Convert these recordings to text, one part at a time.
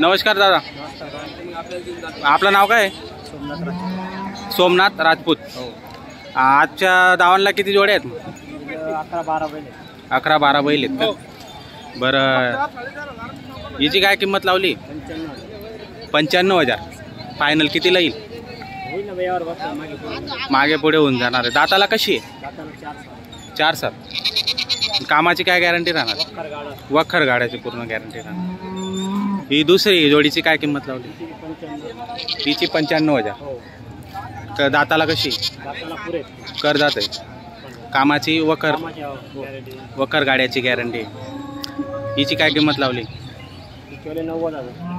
नमस्कार दादा, आपलं नाव काय? सोमनाथ राजपूत। आजच्या दावणला किती जोडे आहेत? 11-12 बैल। 11-12 बैल आहेत का? बरं, हिची काय किंमत लावली? 95,000। फायनल कितीला येईल? मागे पुढे होऊन जाणार आहे। दाताला कशी आहे? 4-7। कामाची काय गॅरंटी राहणार? वखर गाड्याची पूर्ण गॅरंटी राहणार। ही दुसरी जोडीची काय किंमत लावली? तिची 95,000। तर दाताला कशी? कर दात आहे। कामाची वखर गाड्याची गॅरंटी। हिची काय किंमत लावली?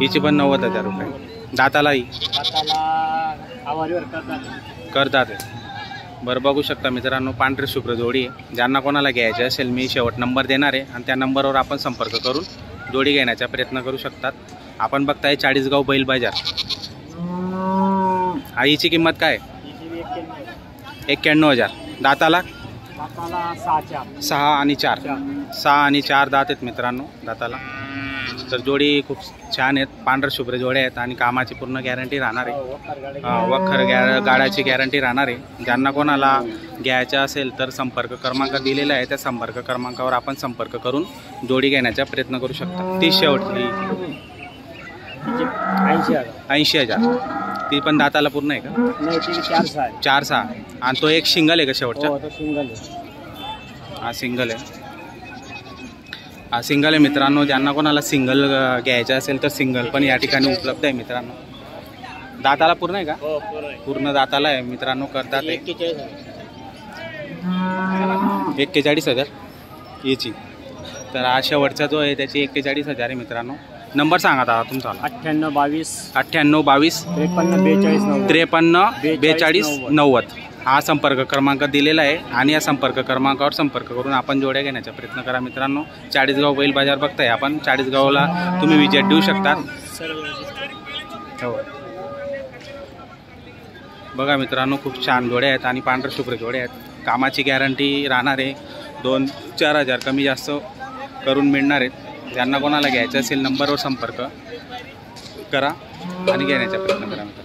हिची पण 90,000 रुपये। दातालाही करतात आहे। बरं, बघू शकता मित्रांनो, पांढरी शुभ्र जोडी आहे। ज्यांना कोणाला घ्यायचे असेल मी शेवट नंबर देणार आहे आणि त्या नंबरवर आपण संपर्क करून जोडी घेण्याचा प्रयत्न करू शकतात। आपण बघताय चाळीसगाव बैल बाजार। हिची किंमत काय? 91,000। दाताला 6 आणि 4 दात आहेत मित्रांनो दाताला। तर जोडी खूप छान आहेत, पांढर शुभ्र जोड्या आहेत आणि कामाची पूर्ण गॅरंटी राहणार आहे। वखर गाड्याची गॅरंटी राहणार आहे। ज्यांना कोणाला घ्यायचं असेल तर संपर्क क्रमांक दिलेला आहे, त्या संपर्क क्रमांकावर आपण संपर्क करून जोडी घेण्याचा प्रयत्न करू शकता। ती शेवटची 80,000। ती पण दाताला पूर्ण आहे का? 4-6। आणि तो एक सिंगल आहे का शेवटचा? हा सिंगल आहे। हा सिंगल आहे मित्रांनो। ज्यांना कोणाला सिंगल घ्यायचं असेल तर सिंगल पण या ठिकाणी उपलब्ध आहे मित्रांनो। दाताला पूर्ण आहे का? पूर्ण दाताला आहे मित्रांनो। करतात 41,000 याची। तर हा शेवटचा जो आहे त्याची 41,000 आहे मित्रांनो। नंबर सांगा दादा तुमचा? 98-22 53-42-90। हा संपर्क क्रमांक दिलेला आहे आणि या संपर्क क्रमांकावर संपर्क करून आपण जोड्या घेण्याचा प्रयत्न करा मित्रांनो। चाळीसगाव बैल बाजार बघताय आपण, चाळीसगावला तुम्ही विजिट देऊ शकता। हो, बघा मित्रांनो, खूप छान जोड्या आहेत आणि पांढर शुभ्र जोड्या आहेत। कामाची गॅरंटी राहणार आहे। 2-4 हजार कमी जास्त करून मिळणार आहेत। ज्यांना कोणाला घ्यायचं असेल नंबरवर संपर्क करा आणि घेण्याचा प्रयत्न करा मित्रांनो।